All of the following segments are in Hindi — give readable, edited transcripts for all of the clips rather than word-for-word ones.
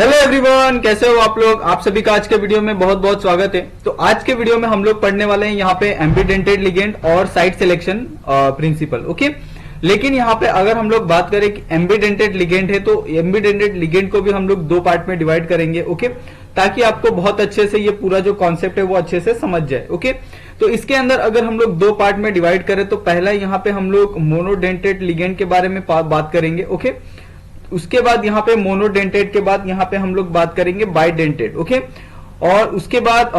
हेलो एवरीवन, कैसे हो आप लोग। आप सभी का आज के वीडियो में बहुत बहुत स्वागत है। तो आज के वीडियो में हम लोग पढ़ने वाले हैं यहाँ पे एम्बीडेंटेड लिगेंड और साइट सिलेक्शन प्रिंसिपल। ओके, लेकिन यहाँ पे अगर हम लोग बात करें कि एम्बीडेंटेड लिगेंड है तो एम्बीडेंटेड लिगेंड को भी हम लोग दो पार्ट में डिवाइड करेंगे। ओके, ताकि आपको बहुत अच्छे से ये पूरा जो कॉन्सेप्ट है वो अच्छे से समझ जाए। ओके, तो इसके अंदर अगर हम लोग दो पार्ट में डिवाइड करें तो पहला यहाँ पे हम लोग मोनोडेंटेड लिगेंड के बारे में बात करेंगे। ओके, उसके बाद यहाँ पे मोनोडेंटेड के बाद यहाँ पे हम लोग बात करेंगे बाइडेंटेड। ओके, और उसके बाद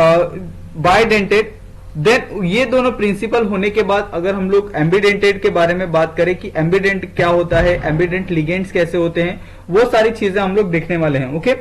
बाइडेंटेड। देन ये दोनों प्रिंसिपल होने के बाद अगर हम लोग एम्बीडेंटेड के बारे में बात करें कि एम्बीडेंट क्या होता है, एम्बीडेंट लिगेंड्स कैसे होते हैं, वो सारी चीजें हम लोग देखने वाले हैं। ओके,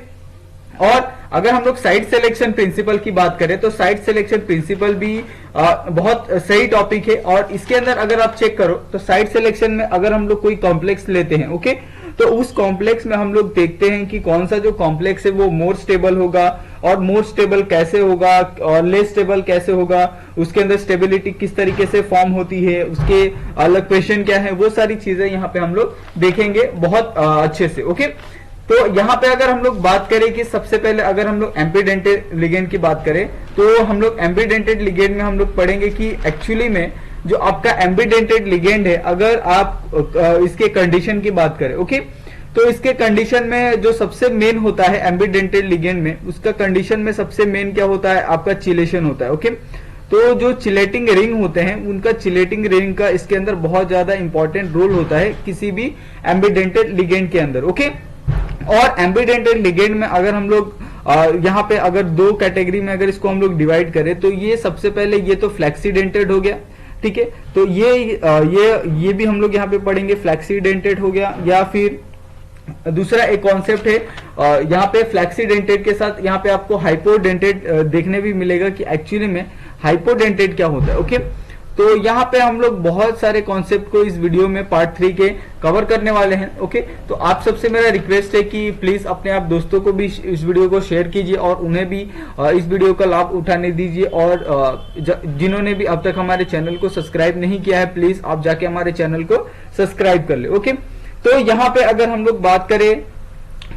और अगर हम लोग साइट सिलेक्शन प्रिंसिपल की बात करें तो साइट सिलेक्शन प्रिंसिपल भी बहुत सही टॉपिक है। और इसके अंदर अगर आप चेक करो तो साइट सिलेक्शन में अगर हम लोग कोई कॉम्प्लेक्स लेते हैं, ओके, तो उस कॉम्प्लेक्स में हम लोग देखते हैं कि कौन सा जो कॉम्प्लेक्स है वो मोर स्टेबल होगा, और मोर स्टेबल कैसे होगा और लेस स्टेबल कैसे होगा, उसके अंदर स्टेबिलिटी किस तरीके से फॉर्म होती है, उसके अलग क्वेश्चन क्या है, वो सारी चीजें यहाँ पे हम लोग देखेंगे बहुत अच्छे से। ओके, तो यहाँ पे अगर हम लोग बात करें कि सबसे पहले अगर हम लोग एम्बीडेंटेड लिगेंड की बात करें तो हम लोग एम्बीडेंटेड लिगेंड में हम लोग पढ़ेंगे कि एक्चुअली में जो आपका एम्बीडेंटेड लिगेंड है, अगर आप इसके कंडीशन की बात करें, ओके, तो इसके कंडीशन में जो सबसे मेन होता है एम्बीडेंटेड लिगेंड में, उसका कंडीशन में सबसे मेन क्या होता है, आपका चिलेशन होता है। ओके, तो जो चिलेटिंग रिंग होते हैं उनका चिलेटिंग रिंग का इसके अंदर बहुत ज्यादा इंपॉर्टेंट रोल होता है किसी भी एम्बीडेंटेड लिगेंड के अंदर। ओके, और एम्बीडेंटेड लिगेंड में अगर हम लोग यहाँ पे अगर दो कैटेगरी में अगर इसको हम लोग डिवाइड करें तो ये सबसे पहले ये तो फ्लैक्सीडेंटेड हो गया, ठीक है, तो ये भी हम लोग यहाँ पे पढ़ेंगे, फ्लैक्सीडेंटेड हो गया। या फिर दूसरा एक कॉन्सेप्ट है यहाँ पे फ्लैक्सीडेंटेड के साथ यहाँ पे आपको हाइपोडेंटेड देखने भी मिलेगा कि एक्चुअली में हाइपोडेंटेड क्या होता है। ओके, तो यहाँ पे हम लोग बहुत सारे कॉन्सेप्ट को इस वीडियो में पार्ट 3 के कवर करने वाले हैं। ओके, तो आप सबसे मेरा रिक्वेस्ट है कि प्लीज अपने आप दोस्तों को भी इस वीडियो को शेयर कीजिए और उन्हें भी इस वीडियो का लाभ उठाने दीजिए। और जिन्होंने भी अब तक हमारे चैनल को सब्सक्राइब नहीं किया है, प्लीज आप जाके हमारे चैनल को सब्सक्राइब कर ले। ओके, तो यहाँ पे अगर हम लोग बात करें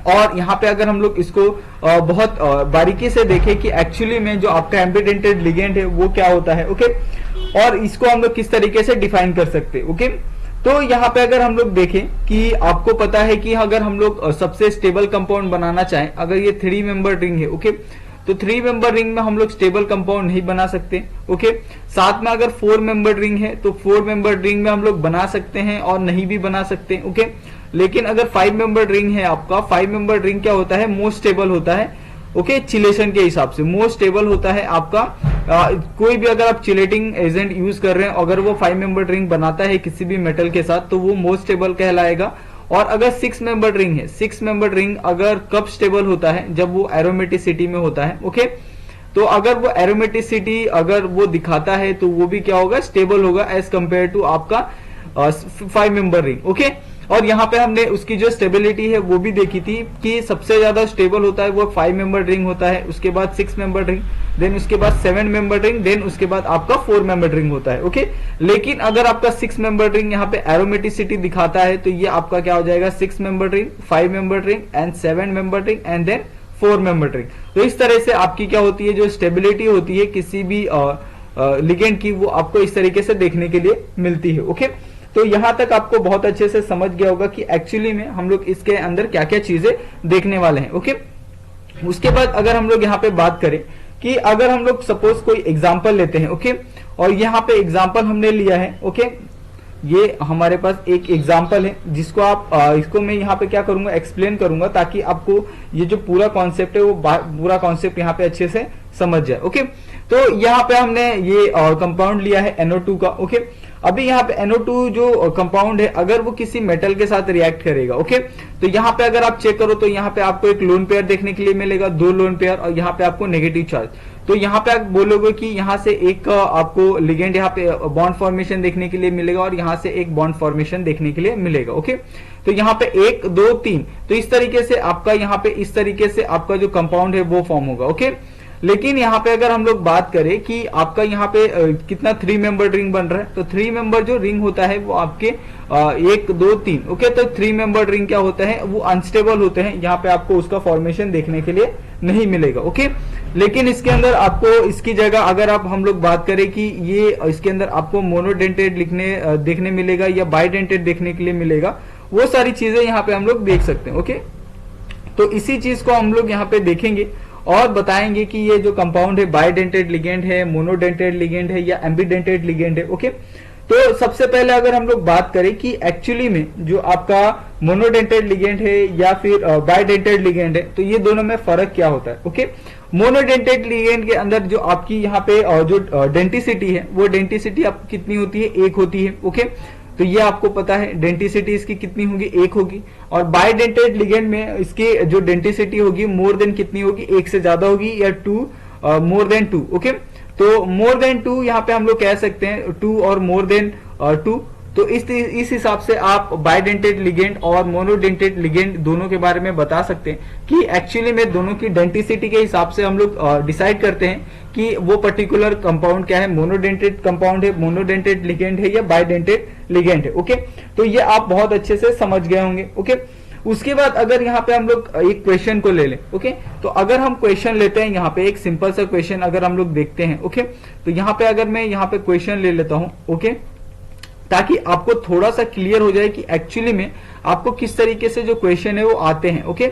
और यहाँ पे अगर हम लोग इसको बहुत बारीकी से देखें कि एक्चुअली में जो आपका एम्बीडेंटेड लिगेंड है वो क्या होता है। ओके, और इसको हम लोग किस तरीके से डिफाइन कर सकते हैं। ओके, तो यहाँ पे अगर हम लोग देखें कि आपको पता है कि अगर हम लोग सबसे स्टेबल कंपाउंड बनाना चाहें, अगर ये 3 मेंबर रिंग है, ओके, तो 3 मेंबर रिंग में हम लोग स्टेबल कंपाउंड नहीं बना सकते। ओके, साथ में अगर 4 मेंबर रिंग है तो 4 मेंबर रिंग में हम लोग बना सकते हैं और नहीं भी बना सकते। ओके, लेकिन अगर 5 मेंबर रिंग है आपका, 5 मेंबर रिंग क्या होता है, मोस्ट स्टेबल होता है। ओके, चिलेशन के हिसाब से मोस्ट स्टेबल होता है आपका। कोई भी अगर आप चिलेटिंग एजेंट यूज कर रहे हैं, अगर वो 5 मेंबर रिंग बनाता है किसी भी मेटल के साथ तो वो मोस्ट स्टेबल कहलाएगा। और अगर 6 मेंबर रिंग है, 6 मेंबर रिंग अगर कब स्टेबल होता है, जब वो एरोमेटिसिटी में होता है। ओके, तो अगर वो एरोमेटिसिटी अगर वो दिखाता है तो वो भी क्या होगा, स्टेबल होगा एज कंपेयर टू आपका 5 मेंबर रिंग। ओके, और यहाँ पे हमने उसकी जो स्टेबिलिटी है वो भी देखी थी कि सबसे ज्यादा स्टेबल होता है वो 5 मेंबर रिंग होता है, उसके बाद 6 मेंबर रिंग, देन उसके बाद 7 मेंबर रिंग, देन उसके बाद आपका 4 मेंबर रिंग होता है। ओके, लेकिन अगर आपका 6 मेंबर रिंग यहाँ पे एरोमेटिसिटी दिखाता है तो ये आपका क्या हो जाएगा, 6 member ring, 5 member ring and 7 member ring and then 4 member ring. तो इस तरह से आपकी क्या होती है, जो स्टेबिलिटी होती है किसी भी लिगेंड की, वो आपको इस तरीके से देखने के लिए मिलती है। ओके, तो यहां तक आपको बहुत अच्छे से समझ गया होगा कि एक्चुअली में हम लोग इसके अंदर क्या क्या चीजें देखने वाले हैं। ओके, उसके बाद अगर हम लोग यहाँ पे बात करें कि अगर हम लोग सपोज कोई एग्जांपल लेते हैं, ओके, और यहाँ पे एग्जांपल हमने लिया है। ओके, ये हमारे पास एक एग्जांपल है जिसको आप इसको मैं यहाँ पे क्या करूंगा, एक्सप्लेन करूंगा ताकि आपको ये जो पूरा कॉन्सेप्ट है वो पूरा कॉन्सेप्ट यहाँ पे अच्छे से समझ जाए। ओके, तो यहाँ पे हमने ये कंपाउंड लिया है NO2 का। ओके, अभी यहाँ पे NO2 जो कंपाउंड है अगर वो किसी मेटल के साथ रिएक्ट करेगा, ओके, तो यहाँ पे अगर आप चेक करो तो यहाँ पे आपको एक लोन पेयर देखने के लिए मिलेगा, 2 लोन पेयर, और यहाँ पे आपको नेगेटिव चार्ज। तो यहाँ पे आप बोलोगे कि यहाँ से एक आपको लिगेंड यहाँ पे बॉन्ड फॉर्मेशन देखने के लिए मिलेगा और यहाँ से एक बॉन्ड फॉर्मेशन देखने के लिए मिलेगा। ओके, तो यहाँ पे 1 2 3, तो इस तरीके से आपका यहाँ पे इस तरीके से आपका जो कंपाउंड है वो फॉर्म होगा। ओके, लेकिन यहाँ पे अगर हम लोग बात करें कि आपका यहाँ पे कितना 3 मेंबर रिंग बन रहा है, तो 3 मेंबर जो रिंग होता है वो आपके 1 2 3 ओके। तो 3 मेंबर रिंग क्या होता है, वो अनस्टेबल होते हैं, यहाँ पे आपको उसका फॉर्मेशन देखने के लिए नहीं मिलेगा ओके। लेकिन इसके अंदर आपको इसकी जगह अगर आप हम लोग बात करें कि ये इसके अंदर आपको मोनोडेंटेड देखने मिलेगा या बाइडेंटेड देखने के लिए मिलेगा, वो सारी चीजें यहाँ पे हम लोग देख सकते हैं ओके। तो इसी चीज को हम लोग यहाँ पे देखेंगे और बताएंगे कि ये जो कंपाउंड है बाइडेंटेड लिगेंड है, मोनोडेंटेड लिगेंड है या एम्बीडेंटेड लिगेंड है ओके। तो सबसे पहले अगर हम लोग बात करें कि एक्चुअली में जो आपका मोनोडेंटेड लिगेंड है या फिर बाइडेंटेड लिगेंड है, तो ये दोनों में फर्क क्या होता है ओके। मोनोडेंटेड लिगेंड के अंदर जो आपकी यहाँ पे जो डेंटिसिटी है, वो डेंटिसिटी आपकी कितनी होती है, 1 होती है ओके। तो ये आपको पता है डेंटिसिटी इसकी कितनी होगी, 1 होगी। और बाइडेंटेड लिगेंड में इसकी जो डेंटिसिटी होगी मोर देन कितनी होगी, 1 से ज्यादा होगी या 2 मोर देन 2 ओके। तो मोर देन 2 यहाँ पे हम लोग कह सकते हैं 2 और मोर देन 2। तो इस हिसाब से आप बाइडेंटेड लिगेंड और मोनोडेंटेड लिगेंड दोनों के बारे में बता सकते हैं कि एक्चुअली में दोनों की डेंटिसिटी के हिसाब से हम लोग डिसाइड करते हैं कि वो पर्टिकुलर कंपाउंड क्या है, मोनोडेंटेड कंपाउंड है, मोनोडेंटेड लिगेंड है या बाइडेंटेड लिगेंड है ओके। तो ये आप बहुत अच्छे से समझ गए होंगे ओके। उसके बाद अगर यहाँ पे हम लोग एक क्वेश्चन को ले लें ओके, तो अगर हम क्वेश्चन लेते हैं यहाँ पे एक सिंपल सा क्वेश्चन अगर हम लोग देखते हैं ओके, तो यहाँ पे अगर मैं यहाँ पे क्वेश्चन ले लेता हूं ओके, ताकि आपको थोड़ा सा क्लियर हो जाए कि एक्चुअली में आपको किस तरीके से जो क्वेश्चन है वो आते हैं ओके।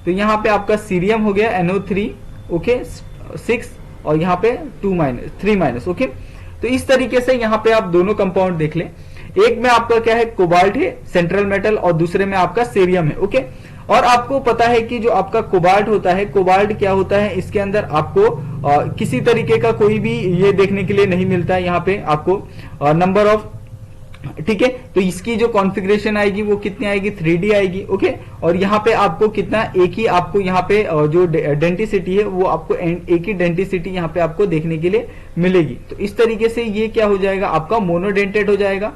तो यहाँ पे आपका सीरियम हो गया NO3 ओके 6 और यहाँ पे 3 माइनस ओके। तो इस तरीके से यहाँ पे आप दोनों कंपाउंड देख लें, एक में आपका क्या है कोबाल्ट है सेंट्रल मेटल और दूसरे में आपका सीरियम है ओके। और आपको पता है कि जो आपका कोबाल्ट होता है, कोबाल्ट क्या होता है, इसके अंदर आपको किसी तरीके का कोई भी ये देखने के लिए नहीं मिलता है, यहाँ पे आपको नंबर ऑफ ठीक है। तो इसकी जो कॉन्फ़िगरेशन आएगी वो कितनी आएगी, 3D आएगी ओके। और यहाँ पे आपको कितना एक ही आपको यहाँ पे जो डेंटिसिटी है वो आपको एक ही डेंटिसिटी यहाँ पे आपको देखने के लिए मिलेगी। तो इस तरीके से ये क्या हो जाएगा, आपका मोनोडेंटेड हो जाएगा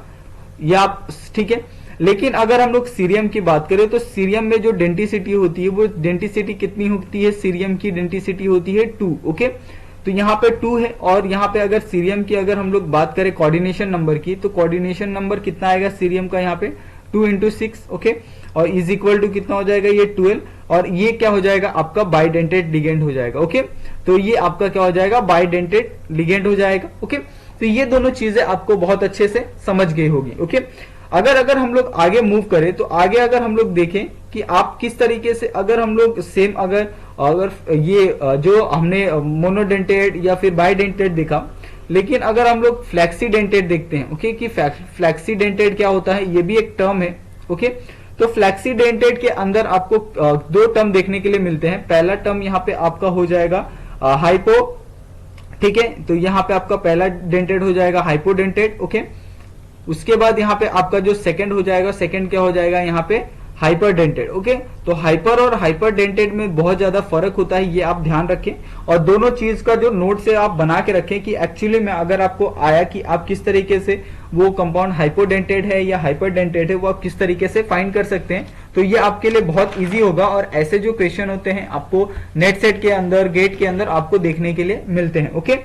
या ठीक है। लेकिन अगर हम लोग सीरियम की बात करें तो सीरियम में जो डेंटिसिटी होती है वो डेंटिसिटी कितनी होती है, सीरियम की डेंटिसिटी होती है 2 ओके। तो यहाँ पे 2 है और यहाँ पे अगर सीरियम की अगर हम लोग बात करें कोऑर्डिनेशन नंबर की, तो कोऑर्डिनेशन नंबर कितना आएगा सीरियम का यहाँ पे 2 × 6 ओके। और इज इक्वल टू कितना हो जाएगा, ये 12। और ये क्या हो जाएगा आपका बाइडेंटेड लिगेंड हो जाएगा ओके। तो ये आपका क्या हो जाएगा, बाइडेंटेड लिगेंड हो जाएगा ओके। तो ये दोनों चीजें आपको बहुत अच्छे से समझ गई होगी ओके। अगर हम लोग आगे मूव करें तो आगे अगर हम लोग देखें कि आप किस तरीके से अगर हम लोग सेम अगर ये जो हमने मोनोडेंटेड या फिर बाइडेंटेड देखा, लेकिन अगर हम लोग फ्लैक्सीडेंटेड देखते हैं ओके कि फ्लैक्सीडेंटेड क्या होता है, ये भी एक टर्म है ओके। तो फ्लैक्सीडेंटेड के अंदर आपको 2 टर्म देखने के लिए मिलते हैं। पहला टर्म यहाँ पे आपका हो जाएगा हाइपो ठीक है। तो यहाँ पे आपका पहला डेंटेड हो जाएगा हाइपोडेंटेड ओके। उसके बाद यहाँ पे आपका जो सेकंड हो जाएगा, सेकंड क्या हो जाएगा यहाँ पे हाइपर डेंटेड ओके। तो हाइपर और हाइपर डेंटेड में बहुत ज्यादा फर्क होता है, ये आप ध्यान रखें। और दोनों चीज का जो नोट से आप बना के रखें कि एक्चुअली में अगर आपको आया कि आप किस तरीके से वो कंपाउंड हाइपोडेंटेड है या हाइपर डेंटेड है, वो आप किस तरीके से फाइंड कर सकते हैं, तो ये आपके लिए बहुत इजी होगा। और ऐसे जो क्वेश्चन होते हैं आपको नेट सेट के अंदर, गेट के अंदर आपको देखने के लिए मिलते हैं ओके।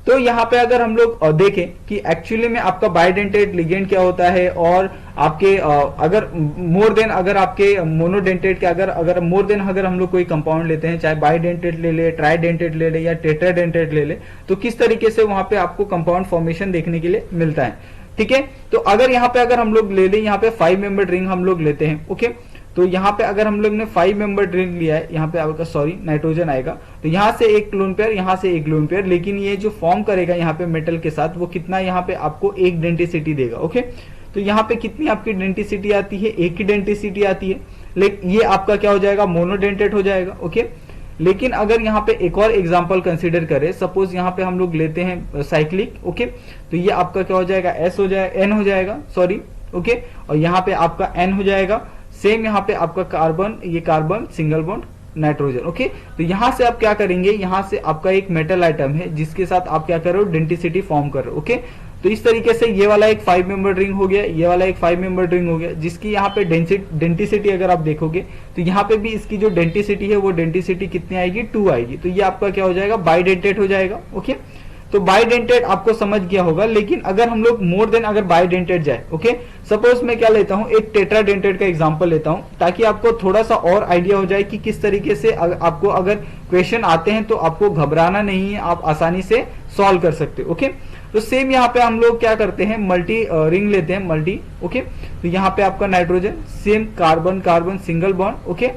तो यहाँ पे अगर हम लोग देखें कि एक्चुअली में आपका बाइडेंटेड लिगेंड क्या होता है, और आपके अगर मोर देन अगर आपके मोनोडेंटेड के अगर मोर देन अगर हम लोग कोई कंपाउंड लेते हैं, चाहे बाइडेंटेड ले ले, ट्राइडेंटेड ले ले या टेट्राडेंटेड ले ले, तो किस तरीके से वहां पे आपको कंपाउंड फॉर्मेशन देखने के लिए मिलता है ठीक है। तो अगर यहाँ पे अगर हम लोग ले लें, यहाँ पे 5 मेंबर रिंग हम लोग लेते हैं ओके। तो यहाँ पे अगर हम लोग ने 5 मेंबर रिंग लिया है, यहाँ पे आपका नाइट्रोजन आएगा, तो यहाँ से एक लोन पेयर, यहाँ से एक लोन पेयर, लेकिन ये जो फॉर्म करेगा यहाँ पे मेटल के साथ, वो कितना यहाँ पे आपको एक डेंटिसिटी देगा ओके। तो यहाँ पे कितनी आपकी डेंटिसिटी आती है, एक ही डेंटिसिटी आती है, लेकिन ये आपका क्या हो जाएगा, मोनोडेंटेड हो जाएगा ओके। लेकिन अगर यहाँ पे एक और एग्जांपल कंसीडर करें, सपोज यहाँ पे हम लोग लेते हैं साइक्लिक ओके, तो ये आपका क्या हो जाएगा, एन हो जाएगा सॉरी ओके। और यहाँ पे आपका एन हो जाएगा। सेम यहाँ पे आपका कार्बन, ये carbon single bond nitrogen okay. तो यहाँ से आप क्या करेंगे, यहाँ से आपका एक मेटल आइटम है जिसके साथ आप क्या कर रहे हो, डेंटिसिटी फॉर्म कर रहे हो ओके। तो इस तरीके से ये वाला एक 5 मेंबर रिंग हो गया, ये वाला एक 5 मेंबर रिंग हो गया, जिसकी यहाँ पे डेंसिटी अगर आप देखोगे तो यहाँ पे भी इसकी जो डेंसिटी है वो डेंसिटी कितनी आएगी, 2 आएगी। तो ये आपका क्या हो जाएगा, बाइडेंटेड हो जाएगा। ओके, तो बाइडेंटेड आपको समझ गया होगा। लेकिन अगर हम लोग मोर देन अगर बाइडेंटेड जाए, ओके, सपोज मैं क्या लेता हूं, एक टेट्राडेंटेड का एग्जांपल लेता हूं, ताकि आपको थोड़ा सा और आइडिया हो जाए कि किस तरीके से आपको अगर क्वेश्चन आते हैं तो आपको घबराना नहीं है, आप आसानी से सॉल्व कर सकते हो। ओके, तो सेम यहाँ पे हम लोग क्या करते हैं, मल्टी रिंग लेते हैं, मल्टी। ओके, तो यहाँ पे आपका nitrogen, same carbon carbon single bond. Okay,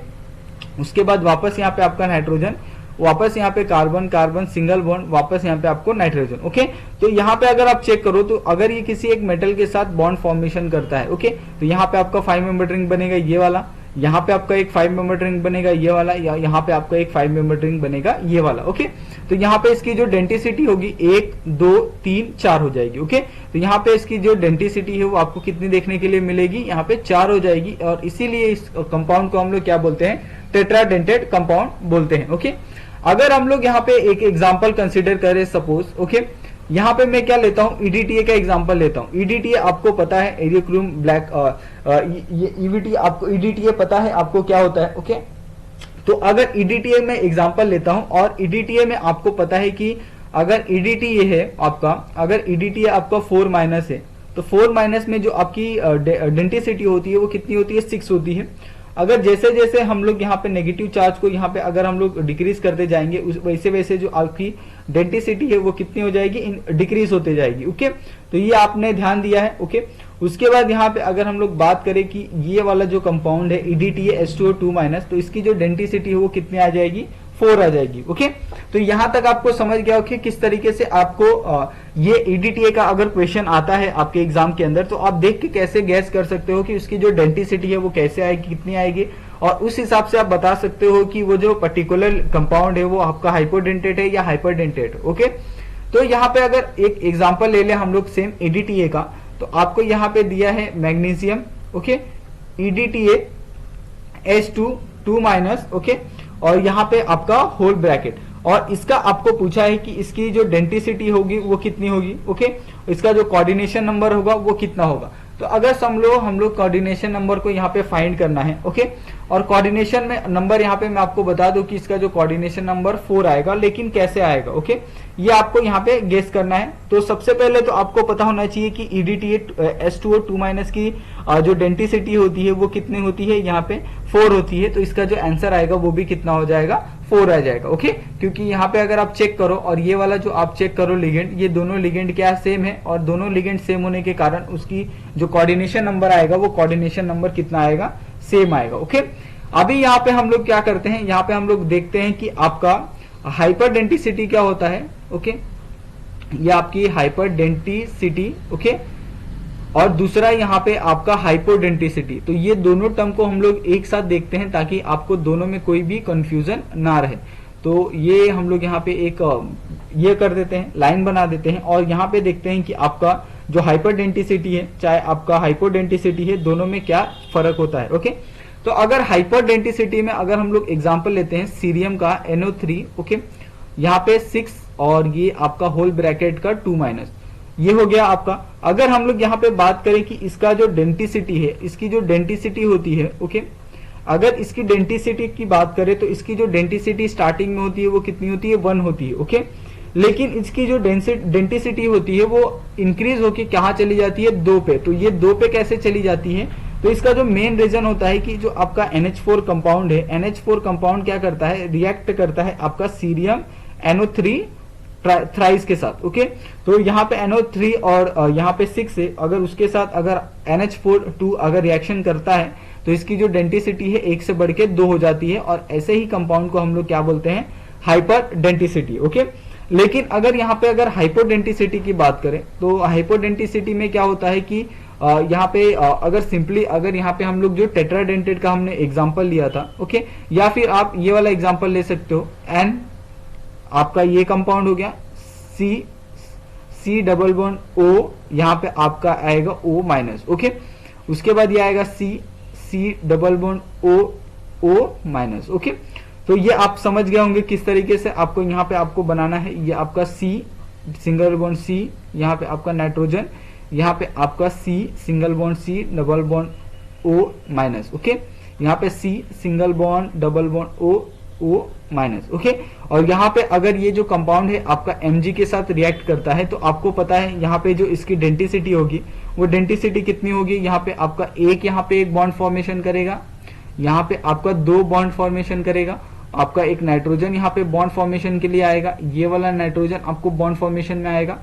उसके बाद वापस यहाँ पे आपका नाइट्रोजन, वापस यहाँ पे कार्बन कार्बन सिंगल बॉन्ड, वापस यहाँ पे आपको नाइट्रोजन। ओके, तो यहाँ पे अगर आप चेक करो तो अगर ये किसी एक मेटल के साथ बॉन्ड फॉर्मेशन करता है, ओके, तो यहाँ पे आपका 5 मेंबर रिंग बनेगा ये वाला, यहाँ पे आपका एक 5 मेंबर रिंग बनेगा ये वाला, या यहाँ पे आपका एक 5 मेंबर रिंग बनेगा ये वाला। ओके, तो यहाँ पे इसकी जो डेंसिटी होगी 1 2 3 4 हो जाएगी। ओके, तो यहाँ पे इसकी जो डेंसिटी है वो आपको कितनी देखने के लिए मिलेगी, यहाँ पे 4 हो जाएगी, और इसीलिए इस कंपाउंड को हम लोग क्या बोलते हैं, टेट्राडेंटेड कंपाउंड बोलते हैं। ओके, अगर हम लोग यहाँ पे एक एग्जांपल कंसीडर करें, सपोज, ओके, यहाँ पे मैं क्या लेता हूँ, ईडीटीए का एग्जांपल लेता हूँ। ईडीटीए आपको पता है, एरियोक्रोम ब्लैक, ये ईवीटी आपको, ईडीटीए पता है आपको क्या होता है। ओके, तो अगर ईडीटीए में एग्जांपल लेता हूं, और ईडीटीए में आपको पता है कि अगर ईडीटीए है आपका, अगर ईडीटीए आपका 4 माइनस है, तो 4 माइनस में जो आपकी डेंसिटी होती है वो कितनी होती है, 6 होती है। अगर जैसे जैसे हम लोग यहाँ पे नेगेटिव चार्ज को यहाँ पे अगर हम लोग डिक्रीज करते जाएंगे, वैसे वैसे जो आपकी डेंसिटी है वो कितनी हो जाएगी, डिक्रीज होते जाएगी। ओके, तो ये आपने ध्यान दिया है। ओके, उसके बाद यहाँ पे अगर हम लोग बात करें कि ये वाला जो कंपाउंड है EDTA H2O2-, तो इसकी जो डेंसिटी है वो कितनी आ जाएगी, 4 आ जाएगी। ओके, तो यहां तक आपको समझ गया कि किस तरीके से आपको ये EDTA का अगर क्वेश्चन आता है आपके एग्जाम के अंदर, तो आप देख के कैसे गैस कर सकते हो कि उसकी जो डेंसिटी है वो कैसे आएगी, कितनी आएगी, और उस हिसाब से आप बता सकते हो कि वो जो पर्टिकुलर कंपाउंड है वो आपका हाइपोडेंटेट है या हाइपरडेंटेट। ओके, तो यहाँ पे अगर एक एग्जाम्पल ले ले हम लोग सेम EDTA का, तो आपको यहाँ पे दिया है magnesium. Okay, EDTA H2O2-, okay, और यहाँ पे आपका होल ब्रैकेट, और इसका आपको पूछा है कि इसकी जो डेंसिटी होगी वो कितनी होगी। ओके, इसका जो कोऑर्डिनेशन नंबर होगा वो कितना होगा। तो अगर हम लोग कोऑर्डिनेशन नंबर को यहाँ पे फाइंड करना है, ओके, और कोऑर्डिनेशन में नंबर यहाँ पे मैं आपको बता दूं कि इसका जो कोऑर्डिनेशन नंबर 4 आएगा, लेकिन कैसे आएगा, ओके, ये आपको यहाँ पे गेस करना है। तो सबसे पहले तो आपको पता होना चाहिए कि EDTA H2O2- की जो डेंसिटी होती है वो कितनी होती है, यहाँ पे 4 होती है। तो इसका जो आंसर आएगा वो भी कितना हो जाएगा, 4 आ जाएगा। ओके, क्योंकि यहाँ पे अगर आप चेक करो और ये वाला जो आप चेक करो लिगेंड, ये दोनों लिगेंड क्या सेम है, और दोनों लिगेंड सेम होने के कारण उसकी जो कोऑर्डिनेशन नंबर आएगा वो कोऑर्डिनेशन नंबर कितना आएगा, सेम आएगा। ओके, अभी यहाँ पे हम लोग क्या करते हैं, यहाँ पे हम लोग देखते हैं कि आपका हाइपरडेंसिटी क्या होता है। ओके, ये आपकी हाइपरडेंसिटी, ओके, और दूसरा यहाँ पे आपका हाइपोडेंसिटी। तो ये दोनों टर्म को हम लोग एक साथ देखते हैं ताकि आपको दोनों में कोई भी कंफ्यूजन ना रहे। तो ये हम लोग यहाँ पे एक ये कर देते हैं, लाइन बना देते हैं, और यहाँ पे देखते हैं कि आपका जो हाइपरडेंसिटी है चाहे आपका हाइपोडेंसिटी है, दोनों में क्या फर्क होता है। ओके, तो अगर हाइपरडेंसिटी में अगर हम लोग एग्जांपल लेते हैं सीरियम का NO3, ओके, यहाँ पे 6 और ये आपका होल ब्रैकेट का 2-, ये हो गया आपका। अगर हम लोग यहाँ पे बात करें कि इसका जो डेंसिटी है, इसकी जो डेंसिटी होती है, ओके, अगर इसकी डेंसिटी की बात करें तो इसकी जो डेंसिटी स्टार्टिंग में होती है वो कितनी होती है, 1 होती है। ओके, लेकिन इसकी जो डेंसिटी होती है वो इंक्रीज होके कहाँ चली जाती है, 2 पे। तो ये 2 पे कैसे चली जाती है, तो इसका जो मेन रीजन होता है कि जो आपका NH4 कंपाउंड है, NH4 कंपाउंड क्या करता है, रिएक्ट करता है आपका सीरियम NO3 थ्राइस के साथ। ओके, तो यहाँ पे NO3 और यहाँ पे 6 है, अगर उसके साथ अगर NH4 अगर रिएक्शन करता है तो इसकी जो डेंसिटी है 1 से बढ़ के 2 हो जाती है, और ऐसे ही कंपाउंड को हम लोग क्या बोलते हैं, हाइपरडेंसिटी। ओके, लेकिन अगर यहाँ पे अगर हाइपोडेंसिटी की बात करें तो हाइपोडेंसिटी में क्या होता है कि यहाँ पे अगर सिंपली अगर यहाँ पे हम लोग जो टेट्राडेंटेड का हमने एग्जांपल लिया था, ओके, या फिर आप ये वाला एग्जांपल ले सकते हो, N आपका ये कंपाउंड हो गया, C डबल बॉन्ड O, यहाँ पे आपका आएगा O-, ओके, उसके बाद ये आएगा C double bond O-, okay. तो ये आप समझ गए होंगे किस तरीके से आपको यहाँ पे आपको बनाना है। ये आपका C सिंगल बॉन्ड C, यहाँ पे आपका नाइट्रोजन, यहाँ पे आपका C single bond C double bond O minus, okay, यहाँ पे C single bond double bond O minus, okay. और यहाँ पे अगर ये जो कंपाउंड है आपका Mg के साथ रिएक्ट करता है तो आपको पता है यहाँ पे जो इसकी डेंसिटी होगी वो डेंसिटी कितनी होगी, यहाँ पे आपका यहाँ पे एक बॉन्ड फॉर्मेशन करेगा, यहाँ पे आपका 2 बॉन्ड फॉर्मेशन करेगा, आपका एक नाइट्रोजन यहाँ पे बॉन्ड फॉर्मेशन के लिए आएगा, ये वाला नाइट्रोजन आपको बॉन्ड फॉर्मेशन में आएगा,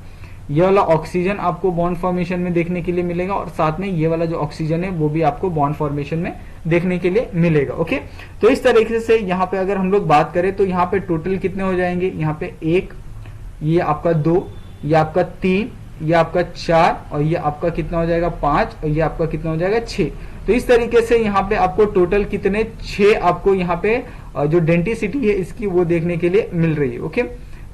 ये वाला ऑक्सीजन आपको बॉन्ड फॉर्मेशन में देखने के लिए मिलेगा, और साथ में ये वाला जो ऑक्सीजन है वो भी आपको बॉन्ड फॉर्मेशन में देखने के लिए मिलेगा, ओके। तो इस तरीके से यहाँ पे अगर हम लोग बात करें तो यहाँ पे टोटल कितने हो जाएंगे, यहाँ पे 1, ये आपका 2, ये आपका 3, ये आपका 4, और ये आपका कितना हो जाएगा 5, और ये आपका कितना हो जाएगा 6। तो इस तरीके से यहाँ पे आपको टोटल कितने 6 आपको यहाँ पे जो डेंसिटी है इसकी वो देखने के लिए मिल रही है, ओके।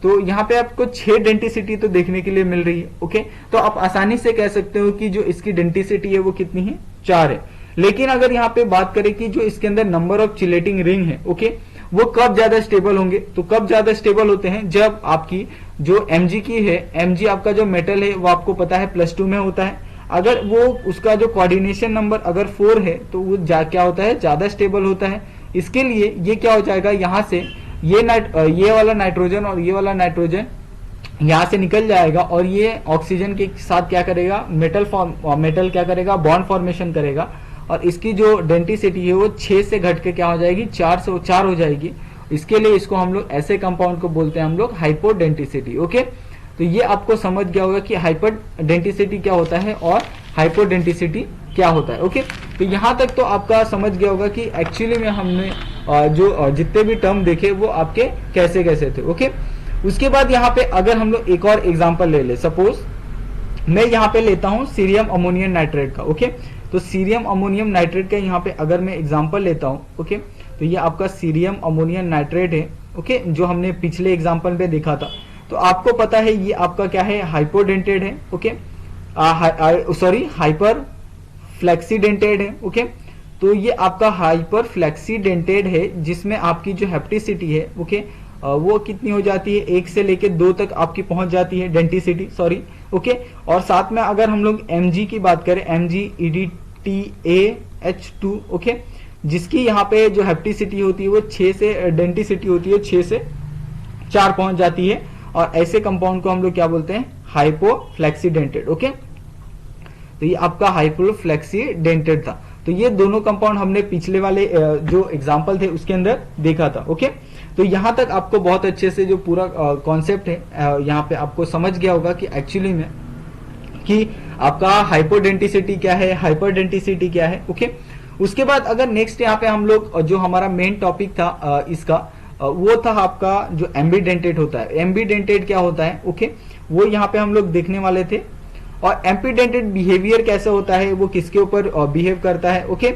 तो यहाँ पे आपको 6 डेंसिटी तो देखने के लिए मिल रही है, ओके। तो आप आसानी से कह सकते हो कि जो इसकी डेंसिटी है वो कितनी है, 4 है। लेकिन अगर यहाँ पे बात करें कि जो इसके अंदर नंबर ऑफ चिलेटिंग रिंग है, ओके, वो कब ज्यादा स्टेबल होंगे, तो कब ज्यादा स्टेबल होते हैं जब आपकी जो Mg की है, Mg आपका जो मेटल है वो आपको पता है +2 में होता है, अगर वो उसका जो कोऑर्डिनेशन नंबर अगर 4 है तो वो क्या होता है, ज्यादा स्टेबल होता है। इसके लिए ये क्या हो जाएगा, यहाँ से ये वाला नाइट्रोजन और ये वाला नाइट्रोजन यहाँ से निकल जाएगा, और ये ऑक्सीजन के साथ क्या करेगा, मेटल क्या करेगा, बॉन्ड फॉर्मेशन करेगा, और इसकी जो डेंसिटी है वो 6 से घट के क्या हो जाएगी, 4 हो जाएगी। इसके लिए इसको हम लोग ऐसे कंपाउंड को बोलते हैं हम लोग हाइपोडेंसिटी, ओके। तो ये आपको समझ गया होगा कि हाइपर डेंसिटी क्या होता है और हाइपोडेंसिटी क्या होता है, ओके। तो यहाँ तक तो आपका समझ गया होगा कि एक्चुअली में हमने जो जितने भी टर्म देखे वो आपके कैसे कैसे थे, ओके। उसके बाद यहाँ पे अगर हम लोग एक और एग्जांपल ले ले, सपोज मैं यहाँ पे लेता हूँ सीरियम अमोनियम नाइट्रेट का, ओके। तो सीरियम अमोनियम नाइट्रेट का यहाँ पे अगर मैं एग्जांपल लेता हूँ, ओके, तो ये आपका सीरियम अमोनियम नाइट्रेट है, ओके, जो हमने पिछले एग्जांपल पे देखा था। तो आपको पता है ये आपका क्या है, हाइपोडेंटेड है, ओके, सॉरी हाइपर फ्लेक्सीडेंटेड है, ओके। तो ये आपका हाइपर फ्लेक्सीडेंटेड है जिसमें आपकी जो हेप्टिसिटी है, ओके, वो कितनी हो जाती है, 1 से लेके 2 तक आपकी पहुंच जाती है डेंसिटी, सॉरी, ओके। और साथ में अगर हम लोग Mg की बात करें, MgEDTaH2, ओके, जिसकी यहाँ पे जो हेप्टिसिटी होती है वो 6 से डेंसिटी होती है 6 से 4 पहुंच जाती है, और ऐसे कंपाउंड को हम लोग क्या बोलते हैं, हाइपोफ्लेक्सीडेंटेड, ओके। तो ये आपका हाइपोफ्लेक्सीडेंटेड था। तो ये दोनों कंपाउंड हमने पिछले वाले जो एग्जांपल थे उसके अंदर देखा था, ओके। तो यहां तक आपको बहुत अच्छे से जो पूरा कॉन्सेप्ट है यहाँ पे आपको समझ गया होगा कि एक्चुअली में कि आपका हाइपोडेंसिटी क्या है, हाइपरडेंसिटी क्या है, ओके। उसके बाद अगर नेक्स्ट यहाँ पे हम लोग जो हमारा मेन टॉपिक था इसका वो था आपका जो एम्बीडेंटेड होता है। एम्बीडेंटेड क्या होता है, ओके, वो यहाँ पे हम लोग देखने वाले थे। और एम्बीडेंटेड बिहेवियर कैसा होता है, वो किसके ऊपर बिहेव करता है, ओके।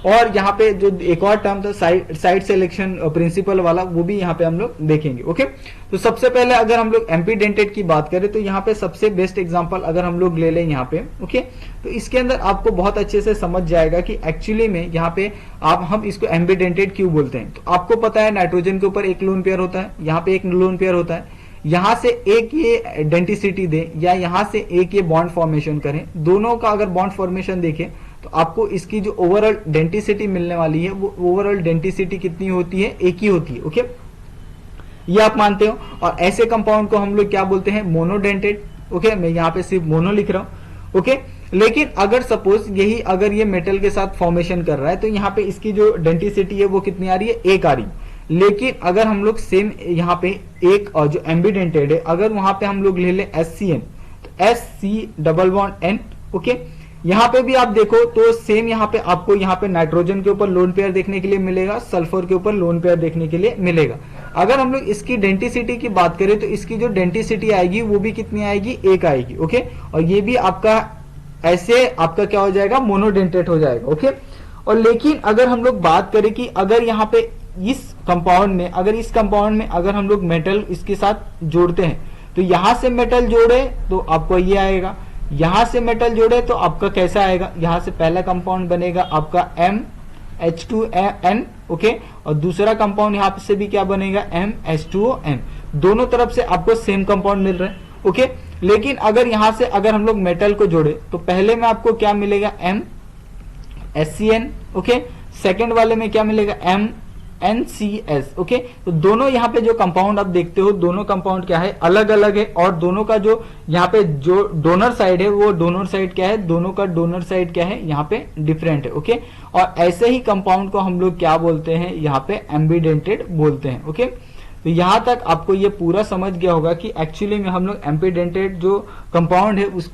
और यहाँ पे जो एक और टर्म था साइड सिलेक्शन प्रिंसिपल वाला, वो भी यहाँ पे हम लोग देखेंगे, ओके। तो सबसे पहले अगर हम लोग एम्बीडेंटेड की बात करें तो यहाँ पे सबसे बेस्ट एग्जांपल अगर हम लोग ले लें यहाँ पे, ओके, तो इसके अंदर आपको बहुत अच्छे से समझ जाएगा कि एक्चुअली में यहाँ पे हम इसको एम्बीडेंटेड क्यों बोलते हैं। तो आपको पता है नाइट्रोजन के ऊपर एक लोन पेयर होता है, यहाँ पे एक लोन पेयर होता है, यहां से एक ये डेंसिटी दे या यहां से एक ये बॉन्ड फॉर्मेशन करें, दोनों का अगर बॉन्ड फॉर्मेशन देखें तो आपको इसकी जो ओवरऑल डेंसिटी मिलने वाली है वो ओवरऑल डेंसिटी कितनी होती है, एक ही होती है, ओके, ये आप मानते हो। और ऐसे कंपाउंड को हम लोग क्या बोलते हैं, मोनोडेंटेड, ओके। मैं यहाँ पे सिर्फ मोनो लिख रहा हूं, ओके। लेकिन अगर सपोज यही अगर ये मेटल के साथ फॉर्मेशन कर रहा है तो यहाँ पे इसकी जो डेंसिटी है वो कितनी आ रही है, 1 आ रही है। लेकिन अगर हम लोग सेम यहाँ पे एक जो एम्बीडेंटेड है अगर वहां पे हम लोग ले ले HCN, तो SC_N, ओके, यहाँ पे भी आप देखो तो सेम यहाँ पे आपको यहाँ पे नाइट्रोजन के ऊपर लोन पेयर देखने के लिए मिलेगा, सल्फर के ऊपर लोन पेयर देखने के लिए मिलेगा। अगर हम लोग इसकी डेंसिटी की बात करें तो इसकी जो डेंसिटी आएगी वो भी कितनी आएगी, 1 आएगी, ओके। और ये भी आपका ऐसे आपका क्या हो जाएगा, मोनोडेंटेट हो जाएगा, ओके। और लेकिन अगर हम लोग बात करें कि अगर यहाँ पे इस कंपाउंड में अगर हम लोग मेटल इसके साथ जोड़ते हैं तो यहां से मेटल जोड़े तो आपको ये आएगा, यहां से मेटल जोड़े तो आपका कैसा आएगा, यहां से पहला कंपाउंड बनेगा आपका MH2N, ओके, और दूसरा कंपाउंड यहां से भी क्या बनेगा, MH2ON। दोनों तरफ से आपको सेम कंपाउंड मिल रहा है, ओके। लेकिन अगर यहां से अगर हम लोग मेटल को जोड़े तो पहले में आपको क्या मिलेगा, MnSCN, ओके। सेकेंड वाले में क्या मिलेगा, MnCS, ओके। तो दोनों यहाँ पे जो कंपाउंड आप देखते हो, दोनों कंपाउंड क्या है, अलग अलग है, और दोनों का जो यहाँ पे जो डोनर साइड है वो डोनर साइड क्या है, दोनों का डोनर साइड क्या है, यहाँ पे डिफरेंट है, ओके। और ऐसे ही कंपाउंड को हम लोग क्या बोलते हैं, यहाँ पे एम्बीडेंटेड बोलते हैं, ओके। तो यहां तक आपको ये पूरा समझ गया होगा कि एक्चुअली में हम लोग एम्पीडेंटेड जो कंपाउंड है उस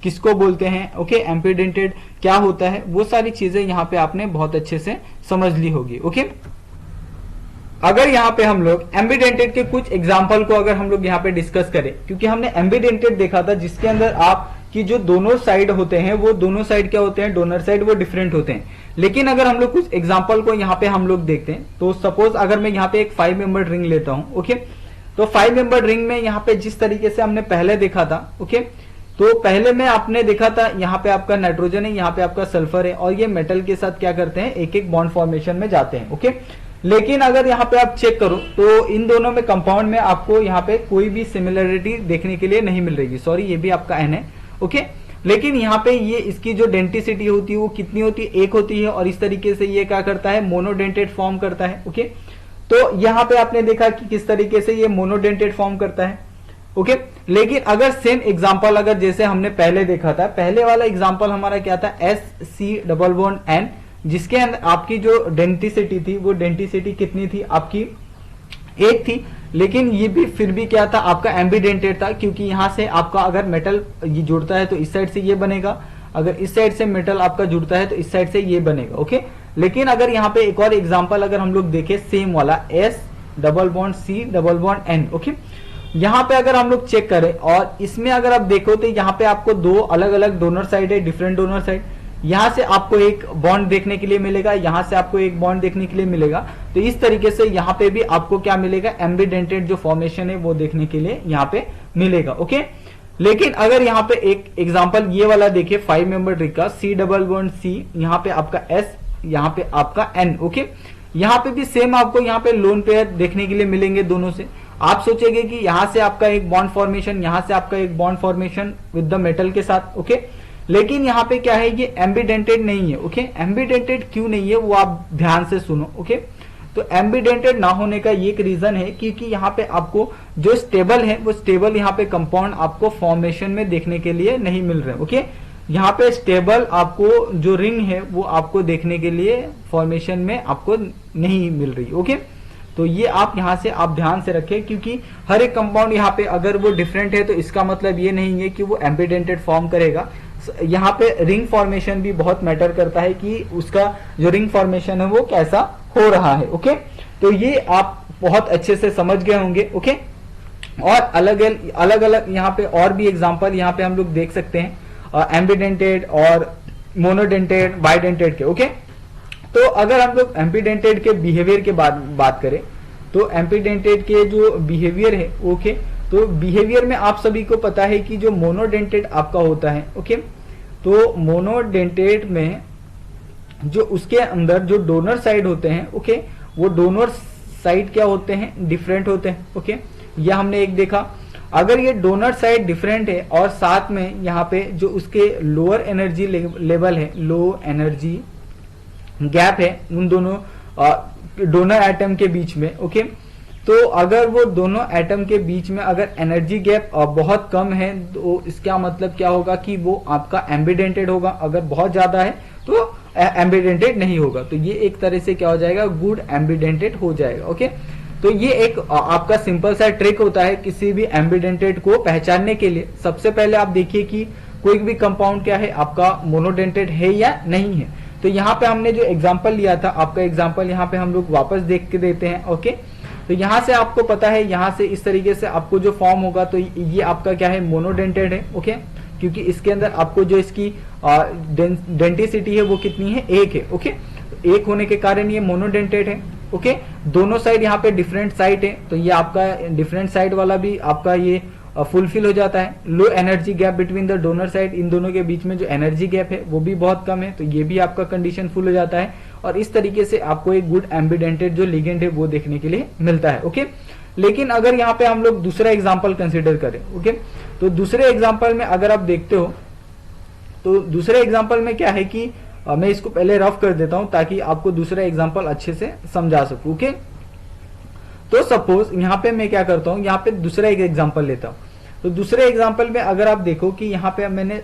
किसको बोलते हैं, ओके। एम्पीडेंटेड क्या होता है, वो सारी चीजें यहाँ पे आपने बहुत अच्छे से समझ ली होगी, ओके। अगर यहाँ पे हम लोग एम्बीडेंटेड के कुछ एग्जाम्पल को अगर हम लोग यहाँ पे डिस्कस करें, क्योंकि हमने एम्बीडेंटेड देखा था जिसके अंदर आप कि जो दोनों साइड होते हैं वो दोनों साइड क्या होते हैं, डोनर साइड वो डिफरेंट होते हैं। लेकिन अगर हम लोग कुछ एग्जांपल को यहाँ पे हम लोग देखते हैं, तो सपोज अगर मैं यहाँ पे एक 5 मेंबर रिंग लेता हूं, ओके। तो 5 मेंबर रिंग में यहाँ पे जिस तरीके से हमने पहले देखा था, ओके, तो पहले में आपने देखा था यहाँ पे आपका नाइट्रोजन है, यहाँ पे आपका सल्फर है, और ये मेटल के साथ क्या करते हैं, एक एक बॉन्ड फॉर्मेशन में जाते हैं, ओके। लेकिन अगर यहाँ पे आप चेक करो तो इन दोनों में कंपाउंड में आपको यहाँ पे कोई भी सिमिलरिटी देखने के लिए नहीं मिल रही है। सॉरी, ये भी आपका N है, ओके। लेकिन यहाँ पे ये इसकी जो डेंटिसिटी होती है वो कितनी होती है, 1 होती है, और इस तरीके से ये क्या करता है, मोनोडेंटेड फॉर्म करता है, ओके। तो यहाँ पे आपने देखा कि किस तरीके से ये मोनोडेंटेड फॉर्म करता है, ओके। लेकिन अगर सेम एग्जांपल अगर जैसे हमने पहले देखा था, पहले वाला एग्जांपल हमारा क्या था, SC+N, जिसके अंदर आपकी जो डेंटिसिटी थी वो डेंटिसिटी कितनी थी आपकी, 1 थी। लेकिन ये भी फिर भी क्या था, आपका एम्बीडेंटेड था, क्योंकि यहां से आपका अगर मेटल ये जुड़ता है तो इस साइड से ये बनेगा, अगर इस साइड से मेटल आपका जुड़ता है तो इस साइड से ये बनेगा, ओके। लेकिन अगर यहाँ पे एक और एग्जांपल अगर हम लोग देखें सेम वाला S+C+N, ओके, यहाँ पे अगर हम लोग चेक करें और इसमें अगर आप देखो तो यहाँ पे आपको 2 अलग अलग डोनर साइड है, डिफरेंट डोनर साइड। यहां से आपको एक बॉन्ड देखने के लिए मिलेगा, यहां से आपको एक बॉन्ड देखने के लिए मिलेगा। तो इस तरीके से यहाँ पे भी आपको क्या मिलेगा, एम्बीडेंटेड जो फॉर्मेशन है वो देखने के लिए यहाँ पे मिलेगा, ओके। लेकिन अगर यहाँ पे एक एग्जांपल ये वाला देखिए 5 मेंबर रिंग का C+C, यहाँ पे आपका S, यहाँ पे आपका N, ओके। यहाँ पे भी सेम आपको यहाँ पे लोन पेयर देखने के लिए मिलेंगे दोनों से। आप सोचेंगे कि यहाँ से आपका एक बॉन्ड फॉर्मेशन, यहाँ से आपका एक bond formation with the metal के साथ, ओके। लेकिन यहाँ पे क्या है, ये एम्बीडेंटेड नहीं है, ओके। एम्बीडेंटेड क्यों नहीं है वो आप ध्यान से सुनो, ओके। तो एम्बीडेंटेड ना होने का ये एक रीजन है क्योंकि यहाँ पे आपको जो स्टेबल है वो स्टेबल यहाँ पे कंपाउंड आपको फॉर्मेशन में देखने के लिए नहीं मिल रहे, ओके। यहाँ पे स्टेबल आपको जो रिंग है वो आपको देखने के लिए फॉर्मेशन में आपको नहीं मिल रही, ओके। तो ये आप यहाँ से आप ध्यान से रखें, क्योंकि हर एक कंपाउंड यहाँ पे अगर वो डिफरेंट है तो इसका मतलब ये नहीं है कि वो एम्बीडेंटेड फॉर्म करेगा। यहाँ पे रिंग फॉर्मेशन भी बहुत मैटर करता है कि उसका जो रिंग फॉर्मेशन है वो कैसा हो रहा है, ओके। तो ये आप बहुत अच्छे से समझ गए होंगे, ओके। और अलग अलग यहाँ पे और भी एग्जांपल यहाँ पे हम लोग देख सकते हैं एम्बीडेंटेड और मोनोडेंटेड, बाइडेंटेड के, ओके। तो अगर हम लोग एम्बीडेंटेड के बिहेवियर के बात करें तो एम्बीडेंटेड के जो बिहेवियर है, ओके, तो बिहेवियर में आप सभी को पता है कि जो मोनोडेंटेड आपका होता है, ओके, तो मोनोडेंटेड में जो उसके अंदर जो डोनर साइड होते हैं, ओके, वो डोनर साइड क्या होते हैं, डिफरेंट होते हैं, ओके। यह हमने एक देखा। अगर ये डोनर साइड डिफरेंट है और साथ में यहाँ पे जो उसके लोअर एनर्जी लेवल है, लो एनर्जी गैप है उन दोनों डोनर एटम के बीच में, ओके। तो अगर वो दोनों एटम के बीच में अगर एनर्जी गैप बहुत कम है तो इसका मतलब क्या होगा कि वो आपका एम्बीडेंटेड होगा। अगर बहुत ज्यादा है तो एम्बीडेंटेड नहीं होगा। तो ये एक तरह से क्या हो जाएगा, गुड एम्बीडेंटेड हो जाएगा, ओके। तो ये एक आपका सिंपल सा ट्रिक होता है किसी भी एम्बीडेंटेड को पहचानने के लिए। सबसे पहले आप देखिए कि कोई भी कंपाउंड क्या है, आपका मोनोडेंटेड है या नहीं है। तो यहाँ पे हमने जो एग्जाम्पल लिया था, आपका एग्जाम्पल यहाँ पे हम लोग वापस देख के देते हैं, ओके। तो यहाँ से आपको पता है, यहाँ से इस तरीके से आपको जो फॉर्म होगा तो ये आपका क्या है, मोनोडेंटेड है, ओके, क्योंकि इसके अंदर आपको जो इसकी डेंटिसिटी है वो कितनी है, 1 है, ओके। 1 होने के कारण ये मोनोडेंटेड है, ओके। दोनों साइड यहाँ पे डिफरेंट साइड है, तो ये आपका डिफरेंट साइड वाला भी आपका ये फुलफिल हो जाता है। Low energy gap between the donor side, इन दोनों के बीच में जो एनर्जी गैप है वो भी बहुत कम है, तो ये भी आपका कंडीशन फुल हो जाता है। और इस तरीके से आपको एक गुड एम्बीडेंटेड जो लिगेंड है वो देखने के लिए मिलता है, ओके। लेकिन अगर यहाँ पे हम लोग दूसरा एग्जाम्पल कंसिडर करें, ओके, तो दूसरे एग्जाम्पल में अगर आप देखते हो तो दूसरे एग्जाम्पल में क्या है कि मैं इसको पहले रफ कर देता हूं ताकि आपको दूसरा एग्जाम्पल अच्छे से समझा सकूं, ओके। तो सपोज यहाँ पे मैं क्या करता हूँ, यहाँ पे दूसरा एक एग्जाम्पल लेता हूँ। तो दूसरे एग्जाम्पल में अगर आप देखो कि यहाँ पे मैंने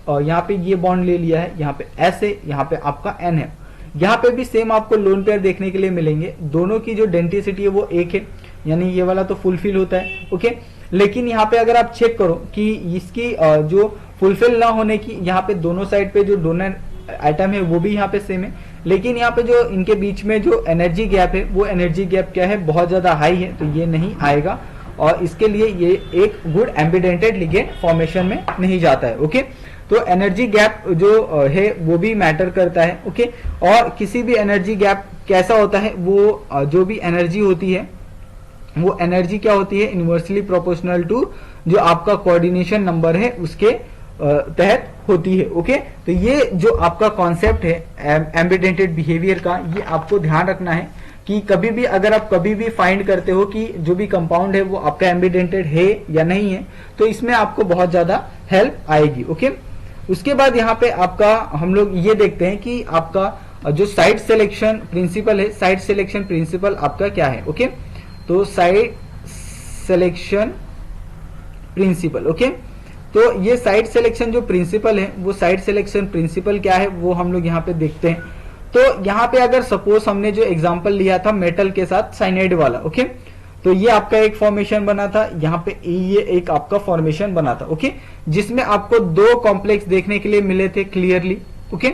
यहाँ पे ये बॉन्ड ले लिया है, यहाँ पे S है, यहाँ पे आपका N है। यहाँ पे भी सेम आपको लोन पेयर देखने के लिए मिलेंगे, दोनों की जो डेंसिटी है वो एक है, यानी ये वाला तो फुलफिल होता है, ओके। लेकिन यहाँ पे अगर आप चेक करो कि इसकी जो फुलफिल ना होने की, यहाँ पे दोनों साइड पे जो डोनर आइटम है वो भी यहाँ पे सेम है, लेकिन यहाँ पे जो इनके बीच में जो एनर्जी गैप है वो एनर्जी गैप क्या है, बहुत ज्यादा हाई है, तो ये नहीं आएगा और इसके लिए ये एक गुड एम्बिडेंटेड लिगेंड फॉर्मेशन में नहीं जाता है, ओके। तो एनर्जी गैप जो है वो भी मैटर करता है, ओके। और किसी भी एनर्जी गैप कैसा होता है, वो जो भी एनर्जी होती है वो एनर्जी क्या होती है, इनवर्सली प्रोपोर्शनल टू जो आपका कोऑर्डिनेशन नंबर है उसके तहत होती है, ओके। तो ये जो आपका कॉन्सेप्ट है एम्बिडेंटेड बिहेवियर का, ये आपको ध्यान रखना है कि कभी भी अगर आप कभी भी फाइंड करते हो कि जो भी कंपाउंड है वो आपका एम्बिडेंटेड है या नहीं है, तो इसमें आपको बहुत ज्यादा हेल्प आएगी, ओके। उसके बाद यहाँ पे आपका हम लोग ये देखते हैं कि आपका जो साइट सिलेक्शन प्रिंसिपल है, साइट सिलेक्शन प्रिंसिपल आपका क्या है, ओके। तो साइट सिलेक्शन प्रिंसिपल, ओके। तो ये साइट सिलेक्शन जो प्रिंसिपल है, वो साइट सिलेक्शन प्रिंसिपल क्या है वो हम लोग यहाँ पे देखते हैं। तो यहाँ पे अगर सपोज हमने जो एग्जांपल लिया था मेटल के साथ साइनाइड वाला, ओके, तो ये आपका एक फॉर्मेशन बना था, यहाँ पे ये एक आपका फॉर्मेशन बना था, ओके, जिसमें आपको दो कॉम्प्लेक्स देखने के लिए मिले थे क्लियरली, ओके।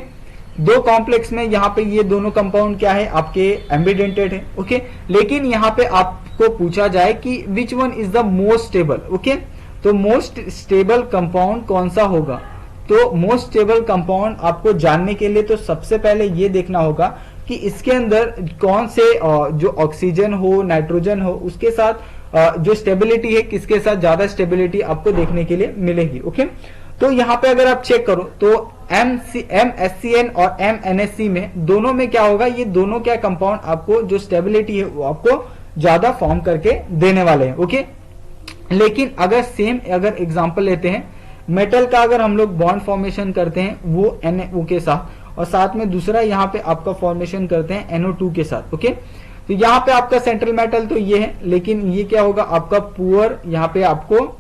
दो कॉम्प्लेक्स में यहाँ पे ये दोनों कंपाउंड क्या है, आपके एम्बिडेंटेड है, ओके। लेकिन यहाँ पे आपको पूछा जाए कि which one is the most stable, okay. तो मोस्ट स्टेबल कंपाउंड कौन सा होगा, तो मोस्ट स्टेबल कंपाउंड आपको जानने के लिए तो सबसे पहले ये देखना होगा कि इसके अंदर कौन से जो ऑक्सीजन हो, नाइट्रोजन हो, उसके साथ जो स्टेबिलिटी है, किसके साथ ज्यादा स्टेबिलिटी आपको देखने के लिए मिलेगी, ओके। तो यहाँ पे अगर आप चेक करो तो MSCN और MNSC में दोनों में क्या होगा, ये दोनों क्या कंपाउंड आपको जो स्टेबिलिटी है वो आपको ज्यादा फॉर्म करके देने वाले हैं, ओके। लेकिन अगर सेम अगर एग्जांपल लेते हैं मेटल का, अगर हम लोग बॉन्ड फॉर्मेशन करते हैं वो NO के साथ और साथ में दूसरा यहाँ पे आपका फॉर्मेशन करते हैं NO2 के साथ, ओके। तो यहाँ पे आपका सेंट्रल मेटल तो ये है, लेकिन ये क्या होगा आपका पुअर, यहाँ पे आपको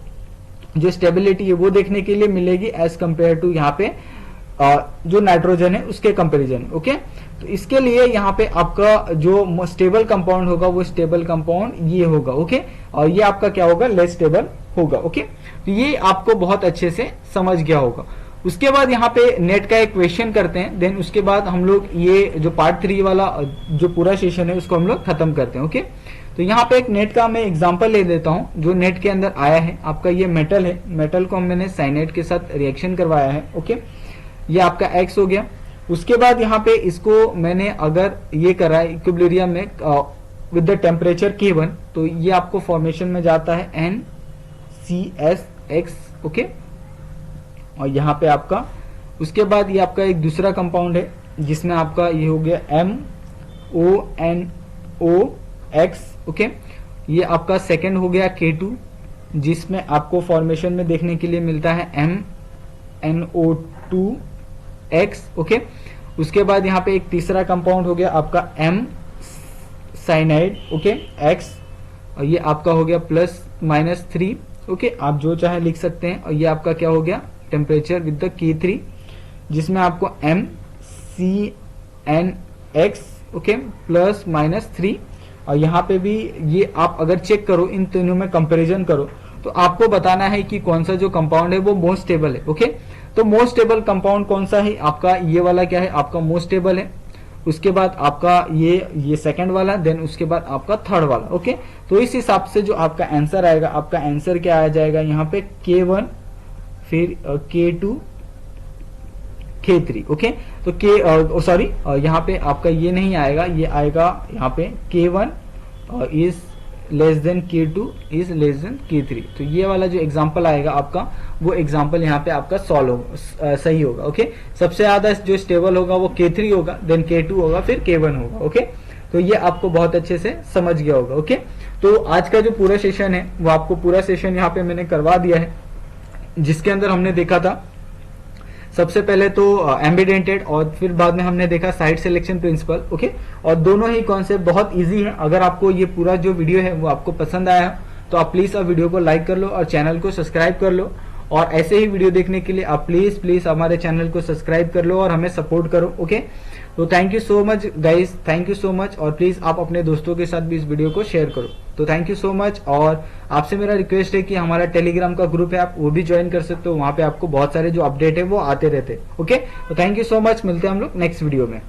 जो स्टेबिलिटी है वो देखने के लिए मिलेगी एज कंपेयर टू यहाँ पे जो नाइट्रोजन है उसके कंपेरिजन, ओके। तो इसके लिए यहाँ पे आपका जो स्टेबल कंपाउंड होगा वो स्टेबल कंपाउंड ये होगा, ओके, और ये आपका क्या होगा, लेस स्टेबल होगा, ओके। तो ये आपको बहुत अच्छे से समझ गया होगा। उसके बाद यहाँ पे नेट का एक क्वेश्चन करते हैं, देन उसके बाद हम लोग ये जो पार्ट 3 वाला जो पूरा सेशन है उसको हम लोग खत्म करते हैं, ओके। तो यहाँ पे एक नेट का मैं एग्जांपल ले देता हूँ जो नेट के अंदर आया है। आपका ये मेटल है, मेटल को मैंने साइनाइड के साथ रिएक्शन करवाया है, ओके। ये आपका X हो गया। उसके बाद यहाँ पे इसको मैंने अगर ये करा है इक्विलिब्रियम में विद द टेम्परेचर K1, तो ये आपको फॉर्मेशन में जाता है NCSX, ओके। और यहाँ पे आपका उसके बाद ये आपका एक दूसरा कंपाउंड है जिसमें आपका ये हो गया MONOX, ओके। ये आपका सेकंड हो गया K2 जिसमें आपको फॉर्मेशन में देखने के लिए मिलता है MNO2X, ओके। उसके बाद यहाँ पे एक तीसरा कंपाउंड हो गया आपका M साइनाइड, ओके, X, और ये आपका हो गया +-3, ओके। आप जो चाहे लिख सकते हैं। और ये आपका क्या हो गया, टेम्परेचर विद द K3 जिसमें आपको MCNX, ओके, +-3। और यहाँ पे भी ये आप अगर चेक करो, इन तीनों में कंपैरिजन करो तो आपको बताना है कि कौन सा जो कंपाउंड है वो मोस्ट स्टेबल है, ओके। तो मोस्ट स्टेबल कंपाउंड कौन सा है, आपका ये वाला क्या है, आपका मोस्ट स्टेबल है। उसके बाद आपका ये सेकंड वाला, देन उसके बाद आपका थर्ड वाला, ओके। तो इस हिसाब से जो आपका आंसर आएगा, आपका आंसर क्या आ जाएगा यहाँ पे K1, फिर K2, K3, ओके। तो सॉरी यहाँ पे आपका ये नहीं आएगा, ये आएगा यहाँ पे K1 is less than K2 is less than K3। तो ये वाला जो एग्जांपल आएगा आपका, वो एग्जांपल यहाँ पे आपका सॉल्व होगा, सही होगा, ओके। सबसे ज्यादा जो स्टेबल होगा वो K3 होगा, देन K2 होगा, फिर K1 होगा, ओके। तो तो ये आपको बहुत अच्छे से समझ गया होगा। ओके, तो आज का जो पूरा सेशन है वो आपको पूरा सेशन यहाँ पे मैंने करवा दिया है, जिसके अंदर हमने देखा था सबसे पहले तो एम्बिडेंटेड और फिर बाद में हमने देखा साइट सिलेक्शन प्रिंसिपल। ओके, और दोनों ही कॉन्सेप्ट बहुत इजी है। अगर आपको ये पूरा जो वीडियो है वो आपको पसंद आया तो आप प्लीज वीडियो को लाइक कर लो और चैनल को सब्सक्राइब कर लो, और ऐसे ही वीडियो देखने के लिए आप प्लीज हमारे चैनल को सब्सक्राइब कर लो और हमें सपोर्ट करो। ओके, तो thank you so much guys, thank you so much, और प्लीज आप अपने दोस्तों के साथ भी इस वीडियो को शेयर करो। तो थैंक यू सो मच, और आपसे मेरा रिक्वेस्ट है कि हमारा टेलीग्राम का ग्रुप है, आप वो भी ज्वाइन कर सकते हो, वहां पे आपको बहुत सारे जो अपडेट है वो आते रहते हैं। ओके, तो थैंक यू सो मच, मिलते हैं हम लोग नेक्स्ट वीडियो में।